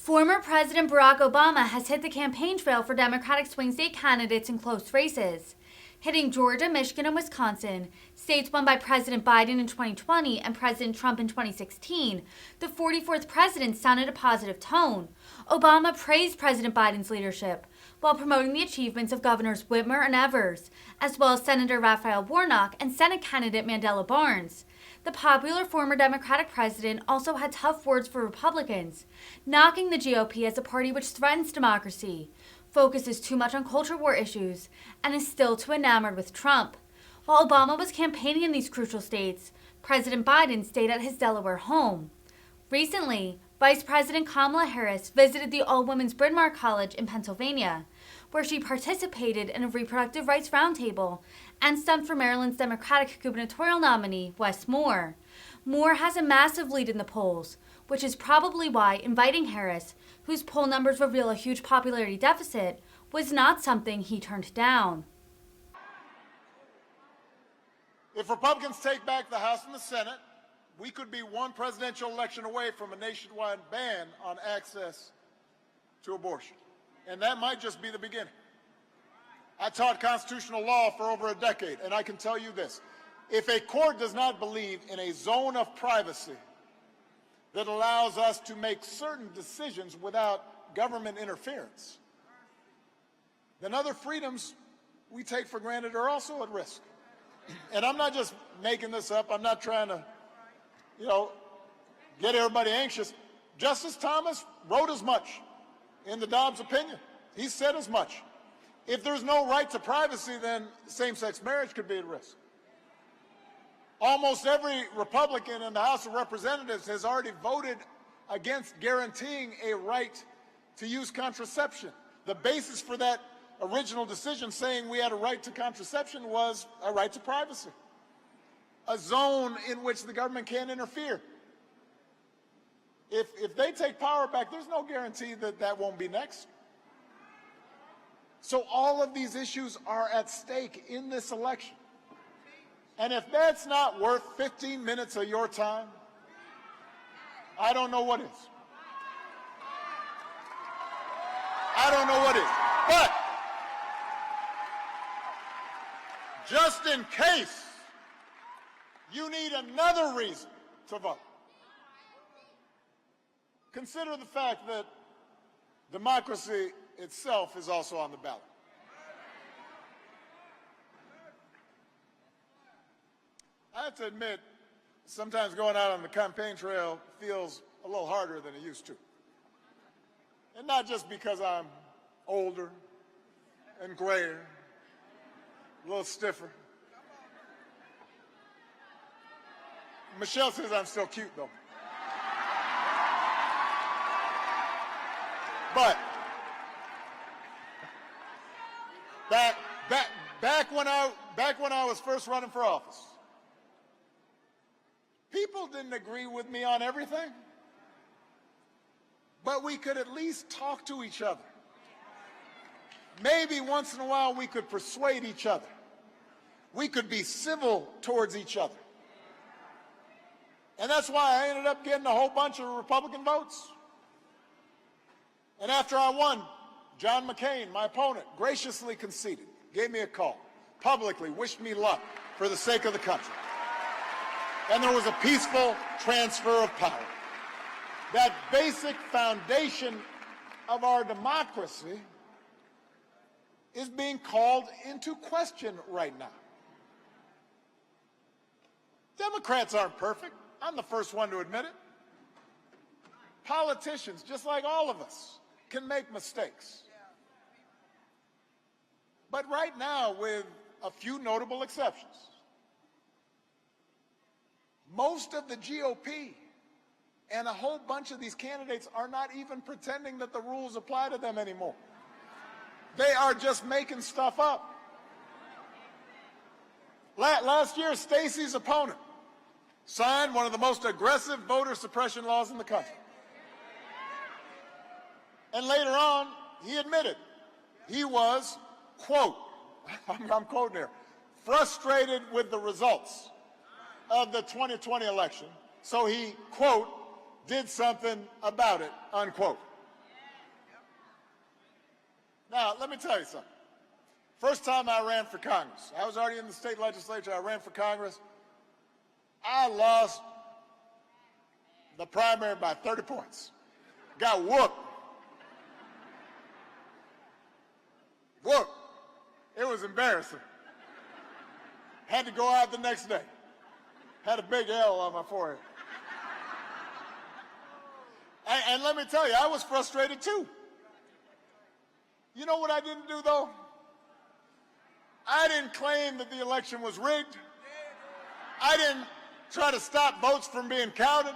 Former President Barack Obama has hit the campaign trail for Democratic swing state candidates in close races, hitting Georgia, Michigan, and Wisconsin, states won by President Biden in 2020 and President Trump in 2016. The 44th president sounded a positive tone. Obama praised President Biden's leadership, while promoting the achievements of Governors Whitmer and Evers, as well as Senator Raphael Warnock and Senate candidate Mandela Barnes. The popular former Democratic president also had tough words for Republicans, knocking the GOP as a party which threatens democracy, focuses too much on culture war issues, and is still too enamored with Trump. While Obama was campaigning in these crucial states, President Biden stayed at his Delaware home. Recently, Vice President Kamala Harris visited the all-women's Bryn Mawr College in Pennsylvania, where she participated in a reproductive rights roundtable and stumped for Maryland's Democratic gubernatorial nominee, Wes Moore. Moore has a massive lead in the polls, which is probably why inviting Harris, whose poll numbers reveal a huge popularity deficit, was not something he turned down. If Republicans take back the House and the Senate, we could be one presidential election away from a nationwide ban on access to abortion. And that might just be the beginning. I taught constitutional law for over a decade, and I can tell you this. If a court does not believe in a zone of privacy that allows us to make certain decisions without government interference, then other freedoms we take for granted are also at risk. And I'm not just making this up. I'm not trying to, get everybody anxious. Justice Thomas wrote as much in the Dobbs opinion. He said as much. If there's no right to privacy, then same-sex marriage could be at risk. Almost every Republican in the House of Representatives has already voted against guaranteeing a right to use contraception. The basis for that original decision saying we had a right to contraception was a right to privacy, a zone in which the government can't interfere. If they take power back, there's no guarantee that that won't be next. So all of these issues are at stake in this election. And if that's not worth 15 minutes of your time, I don't know what is. I don't know what is. But just in case you need another reason to vote, consider the fact that democracy itself is also on the ballot. I have to admit, sometimes going out on the campaign trail feels a little harder than it used to. And not just because I'm older and grayer, a little stiffer. Michelle says I'm still cute, though. But back when I was first running for office, people didn't agree with me on everything, but we could at least talk to each other. Maybe once in a while we could persuade each other. We could be civil towards each other. And that's why I ended up getting a whole bunch of Republican votes. And after I won, John McCain, my opponent, graciously conceded, gave me a call, publicly wished me luck for the sake of the country. And there was a peaceful transfer of power. That basic foundation of our democracy is being called into question right now. Democrats aren't perfect. I'm the first one to admit it. Politicians, just like all of us, can make mistakes. But right now, with a few notable exceptions, most of the GOP and a whole bunch of these candidates are not even pretending that the rules apply to them anymore. They are just making stuff up. Last year, Stacey's opponent signed one of the most aggressive voter suppression laws in the country. And later on, he admitted he was, quote, I'm quoting here, frustrated with the results of the 2020 election, so he, quote, did something about it, unquote. Now, let me tell you something. First time I ran for Congress, I was already in the state legislature, I ran for Congress. I lost the primary by 30 points. Got whooped. Whooped. It was embarrassing. Had to go out the next day. Had a big L on my forehead. And let me tell you, I was frustrated too. You know what I didn't do though? I didn't claim that the election was rigged. I didn't try to stop votes from being counted.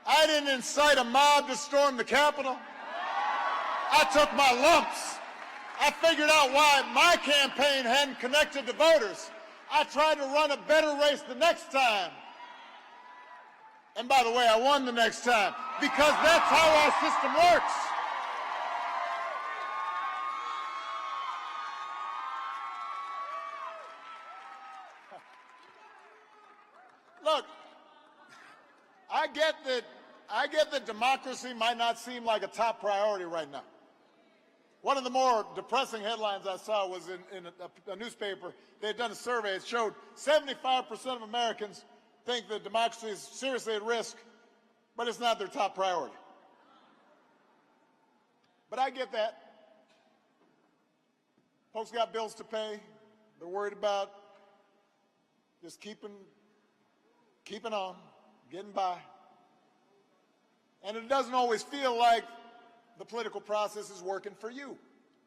I didn't incite a mob to storm the Capitol. I took my lumps. I figured out why my campaign hadn't connected to voters. I tried to run a better race the next time. And by the way, I won the next time because that's how our system works. Look, I get that democracy might not seem like a top priority right now. One of the more depressing headlines I saw was in a newspaper. They had done a survey. It showed 75% of Americans think that democracy is seriously at risk, but it's not their top priority. But I get that. Folks got bills to pay. They're worried about just keeping on, getting by. And it doesn't always feel like the political process is working for you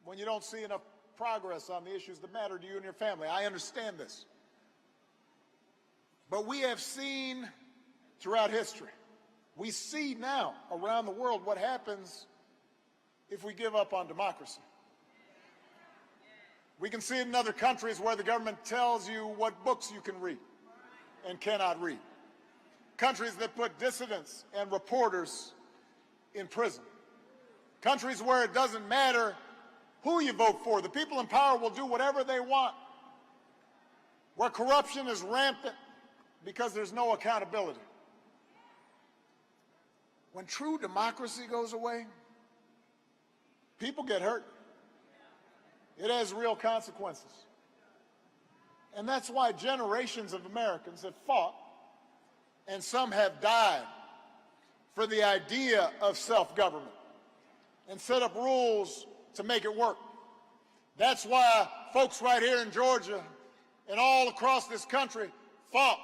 when you don't see enough progress on the issues that matter to you and your family. I understand this. But we have seen throughout history, we see now around the world what happens if we give up on democracy. We can see it in other countries where the government tells you what books you can read and cannot read. Countries that put dissidents and reporters in prison. Countries where it doesn't matter who you vote for. The people in power will do whatever they want. Where corruption is rampant because there's no accountability. When true democracy goes away, people get hurt. It has real consequences. And that's why generations of Americans have fought, and some have died, for the idea of self-government and set up rules to make it work. That's why folks right here in Georgia and all across this country fought,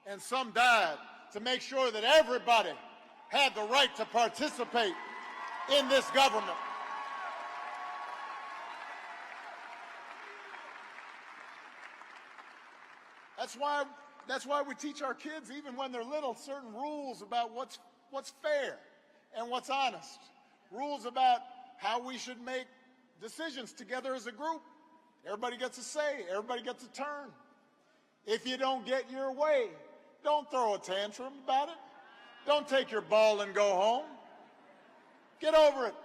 and some died, to make sure that everybody had the right to participate in this government. That's why we teach our kids, even when they're little, certain rules about what's fair and what's honest. Rules about how we should make decisions together as a group. Everybody gets a say. Everybody gets a turn. If you don't get your way, don't throw a tantrum about it. Don't take your ball and go home. Get over it.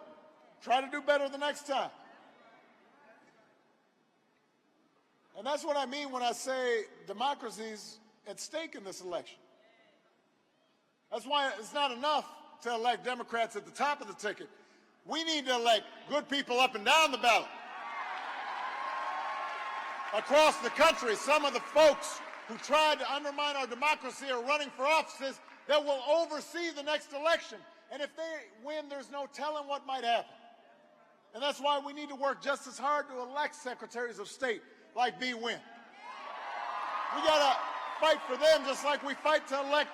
Try to do better the next time. And that's what I mean when I say democracy's at stake in this election. That's why it's not enough to elect Democrats at the top of the ticket. We need to elect good people up and down the ballot. Across the country, some of the folks who tried to undermine our democracy are running for offices that will oversee the next election. And if they win, there's no telling what might happen. And that's why we need to work just as hard to elect secretaries of state like B. Wynn. We got to fight for them just like we fight to elect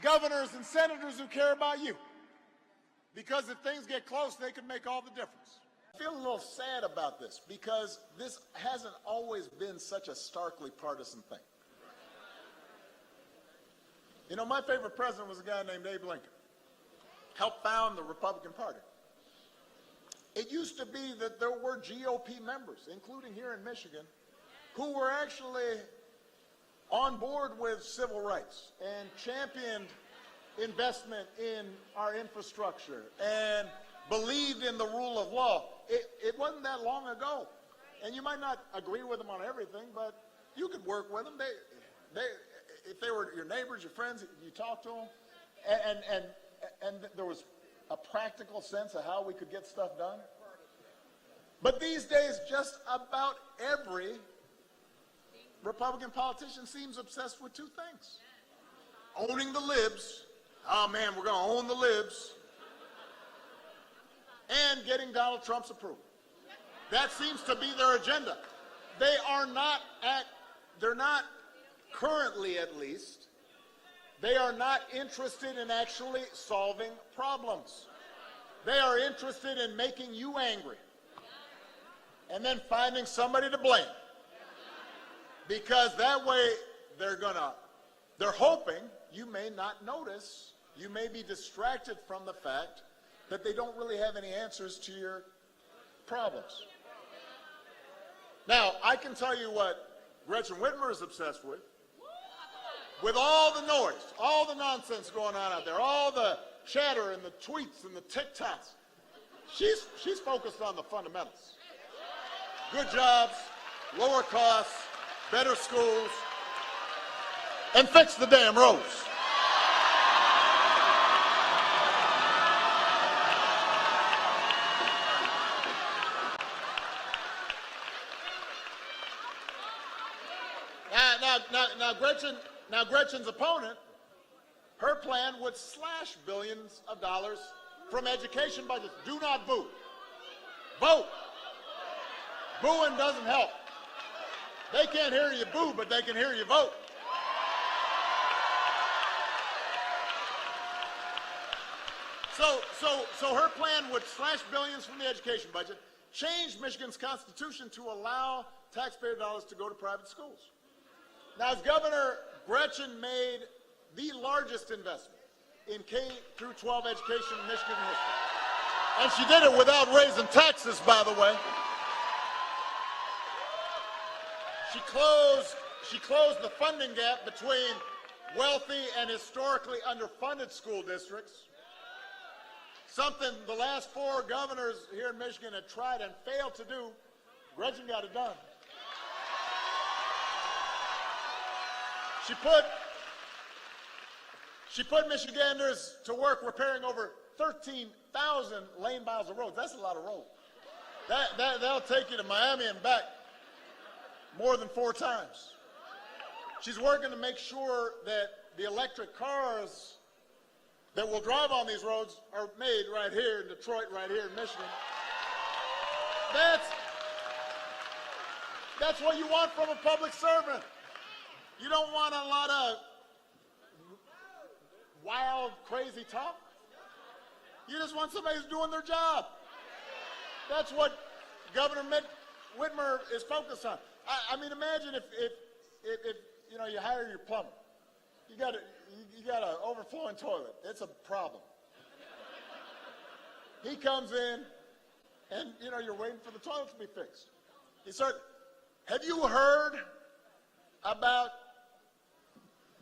governors and senators who care about you. Because if things get close, they can make all the difference. I feel a little sad about this because this hasn't always been such a starkly partisan thing. You know, my favorite president was a guy named Abe Lincoln. Helped found the Republican Party. It used to be that there were GOP members, including here in Michigan, who were actually on board with civil rights and championed investment in our infrastructure and believed in the rule of law. It wasn't that long ago. And you might not agree with them on everything, but you could work with them. If they were your neighbors, your friends, you talked to them. And there was a practical sense of how we could get stuff done. But these days, just about every Republican politician seems obsessed with two things. Owning the libs. Oh man, we're going to own the libs. And getting Donald Trump's approval. That seems to be their agenda. They're not currently at least, they are not interested in actually solving problems. They are interested in making you angry and then finding somebody to blame. Because that way they're hoping you may not notice, you may be distracted from the fact that they don't really have any answers to your problems. Now, I can tell you what Gretchen Whitmer is obsessed with all the noise, all the nonsense going on out there, all the chatter and the tweets and the TikToks. She's focused on the fundamentals. Good jobs, lower costs, better schools, and fix the damn roads. Now Gretchen's opponent, her plan would slash billions of dollars from education budgets. Do not boo. Vote. Booing doesn't help. They can't hear you boo, but they can hear you vote. So her plan would slash billions from the education budget, change Michigan's constitution to allow taxpayer dollars to go to private schools. Now, as governor, Gretchen made the largest investment in K-12 education in Michigan history. And she did it without raising taxes, by the way. She closed the funding gap between wealthy and historically underfunded school districts. Something the last 4 governors here in Michigan had tried and failed to do. Gretchen got it done. She put Michiganders to work repairing over 13,000 lane miles of roads. That's a lot of roads. That'll take you to Miami and back more than 4 times. She's working to make sure that the electric cars that will drive on these roads are made right here in Detroit, right here in Michigan. That's what you want from a public servant. You don't want a lot of wild, crazy talk. You just want somebody who's doing their job. That's what Governor Whitmer is focused on. I mean, imagine if you hire your plumber. You got an overflowing toilet. It's a problem. He comes in, and you're waiting for the toilet to be fixed. Have you heard about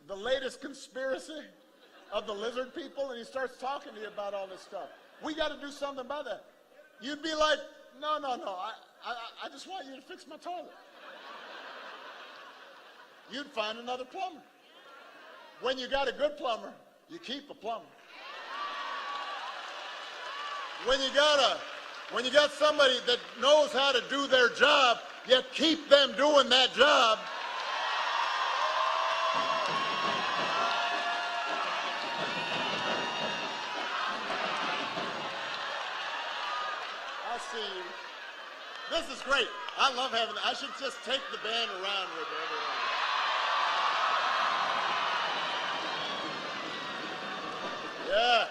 the latest conspiracy of the lizard people? And he starts talking to you about all this stuff. We got to do something about that. You'd be like, no, I just want you to fix my toilet. You'd find another plumber. When you got a good plumber, you keep a plumber. When you got somebody that knows how to do their job, you keep them doing that job. I see you. This is great. I love having I should just take the band around with everyone. Yeah.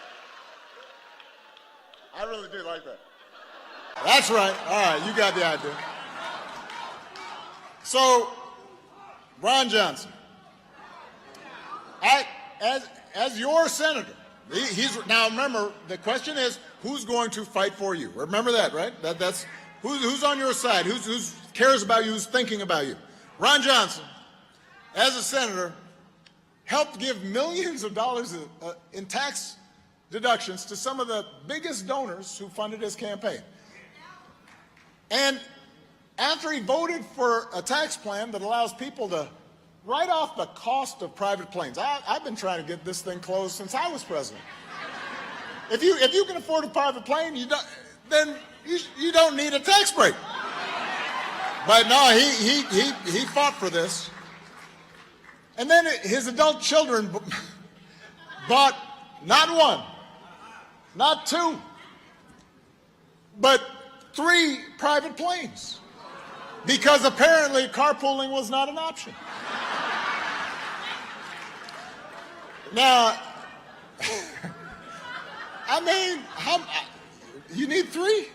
I really do like that. That's right. All right, you got the idea. So, Ron Johnson, as your senator, now remember, the question is, who's going to fight for you? Remember that, right? That's who's on your side, who cares about you, who's thinking about you. Ron Johnson, as a senator, helped give millions of dollars in tax deductions to some of the biggest donors who funded his campaign. And after he voted for a tax plan that allows people to write off the cost of private planes, I've been trying to get this thing closed since I was president. If you can afford a private plane, then you don't need a tax break. But no, he fought for this. And then his adult children bought not one, not two, but 3 private planes, because apparently carpooling was not an option. Now, I mean, you need 3?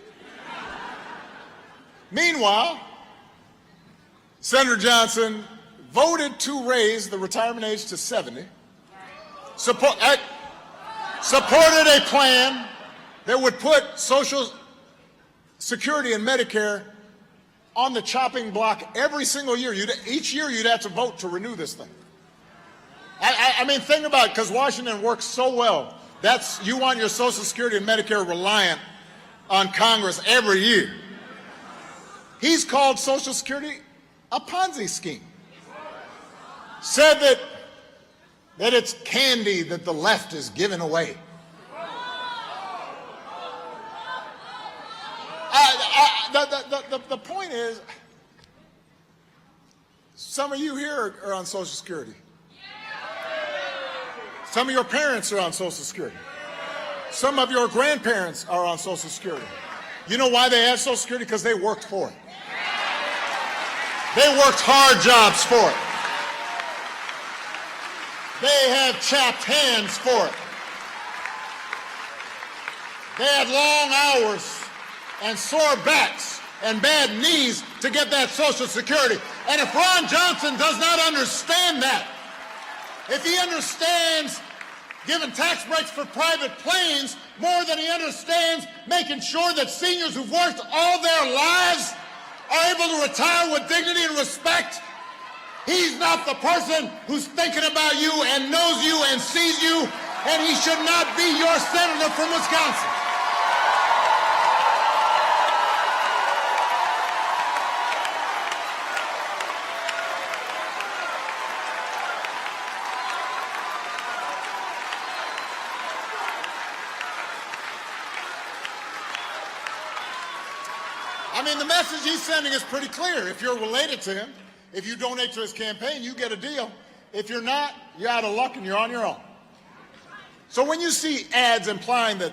Meanwhile, Senator Johnson voted to raise the retirement age to 70, supported a plan that would put Social Security and Medicare on the chopping block every single year. Each year you'd have to vote to renew this thing. I mean, think about it, because Washington works so well. You want your Social Security and Medicare reliant on Congress every year. He's called Social Security a Ponzi scheme. Said that it's candy that the left is giving away. The point is, some of you here are on Social Security. Some of your parents are on Social Security. Some of your grandparents are on Social Security. You know why they have Social Security? Because they worked for it. They worked hard jobs for it. They have chapped hands for it. They had long hours and sore backs and bad knees to get that Social Security. And if Ron Johnson does not understand that, if he understands giving tax breaks for private planes more than he understands making sure that seniors who've worked all their lives are able to retire with dignity and respect, he's not the person who's thinking about you and knows you and sees you, and he should not be your senator from Wisconsin. I mean, the message he's sending is pretty clear. If you're related to him, if you donate to his campaign, you get a deal. If you're not, you're out of luck and you're on your own. So when you see ads implying that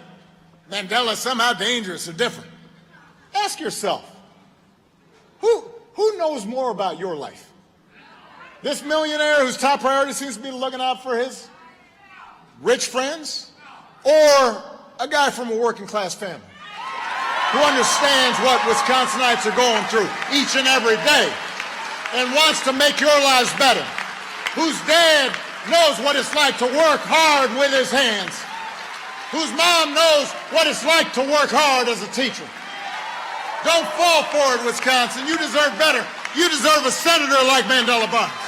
Mandela is somehow dangerous or different, ask yourself, who knows more about your life? This millionaire whose top priority seems to be looking out for his rich friends, or a guy from a working class family who understands what Wisconsinites are going through each and every day and wants to make your lives better, whose dad knows what it's like to work hard with his hands, whose mom knows what it's like to work hard as a teacher. Don't fall for it, Wisconsin. You deserve better. You deserve a senator like Mandela Barnes.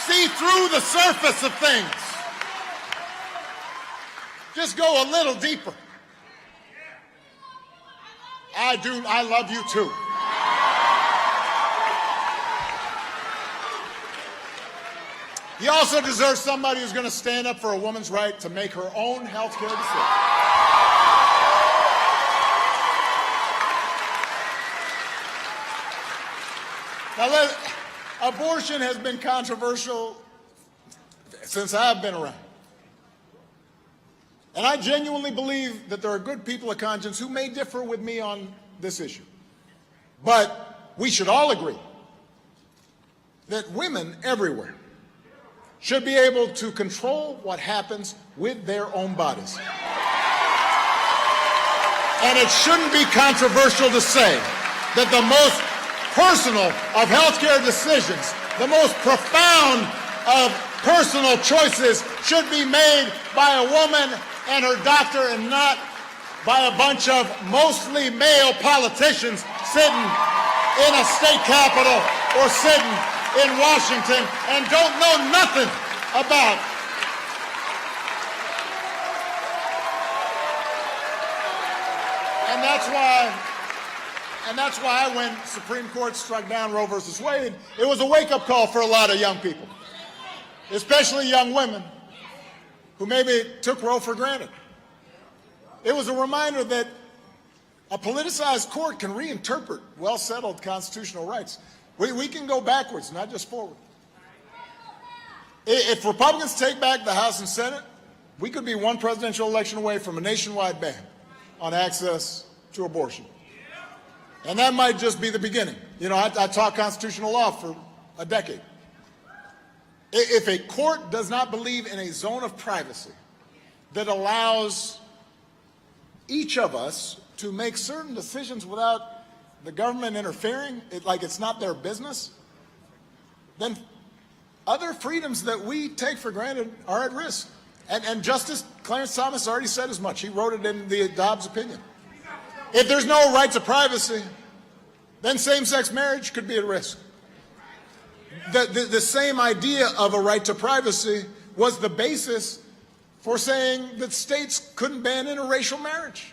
See through the surface of things. Just go a little deeper. I love you too. He also deserves somebody who's going to stand up for a woman's right to make her own health care decision. Now, abortion has been controversial since I've been around. And I genuinely believe that there are good people of conscience who may differ with me on this issue. But we should all agree that women everywhere should be able to control what happens with their own bodies. And it shouldn't be controversial to say that the most personal of healthcare decisions, the most profound of personal choices should be made by a woman and her doctor and not by a bunch of mostly male politicians sitting in a state capitol or sitting in Washington and don't know nothing about. And that's why when Supreme Court struck down Roe versus Wade, it was a wake-up call for a lot of young people. especially young women who maybe took Roe for granted. It was a reminder that a politicized court can reinterpret well-settled constitutional rights. We can go backwards, not just forward. If Republicans take back the House and Senate, we could be one presidential election away from a nationwide ban on access to abortion. And that might just be the beginning. You know, I taught constitutional law for a decade. If a court does not believe in a zone of privacy that allows each of us to make certain decisions without the government interfering, like it's not their business, then other freedoms that we take for granted are at risk. And Justice Clarence Thomas already said as much. He wrote it in the Dobbs opinion. If there's no right to privacy, then same-sex marriage could be at risk. The same idea of a right to privacy was the basis for saying that states couldn't ban interracial marriage.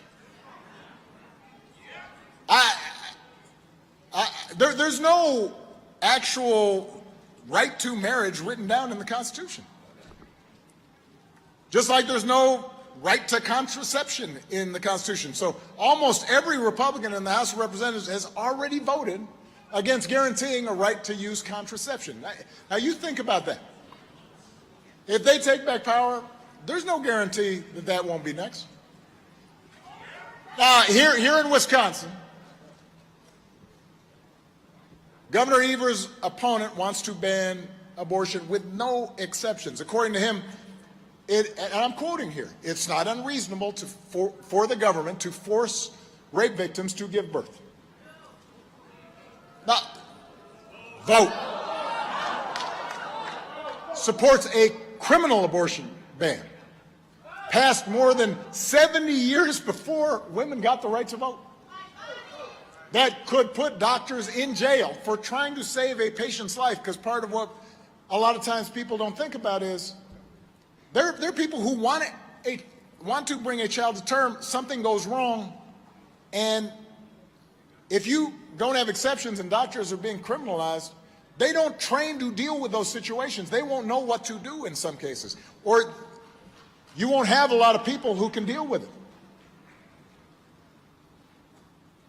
There's no actual right to marriage written down in the Constitution. Just like there's no right to contraception in the Constitution. So almost every Republican in the House of Representatives has already voted against guaranteeing a right to use contraception. Now you think about that. If they take back power, there's no guarantee that that won't be next. Here in Wisconsin, Governor Evers' opponent wants to ban abortion with no exceptions. According to him, and I'm quoting here, it's not unreasonable for the government to force rape victims to give birth. Now, vote. Supports a criminal abortion ban, passed more than 70 years before women got the right to vote. That could put doctors in jail for trying to save a patient's life, because part of what a lot of times people don't think about is there are people who want to bring a child to term, something goes wrong, and if you don't have exceptions and doctors are being criminalized, they don't train to deal with those situations. They won't know what to do in some cases, or you won't have a lot of people who can deal with it.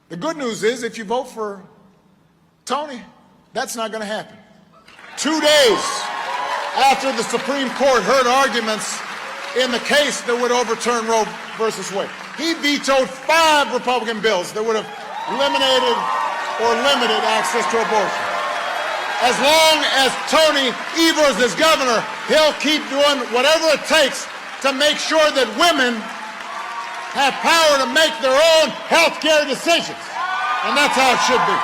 The good news is, if you vote for Tony, that's not going to happen. 2 days after the Supreme Court heard arguments in the case that would overturn Roe versus Wade, he vetoed 5 Republican bills that would have eliminated or limited access to abortion. As long as Tony Evers is governor, he'll keep doing whatever it takes to make sure that women have power to make their own health care decisions. And that's how it should be.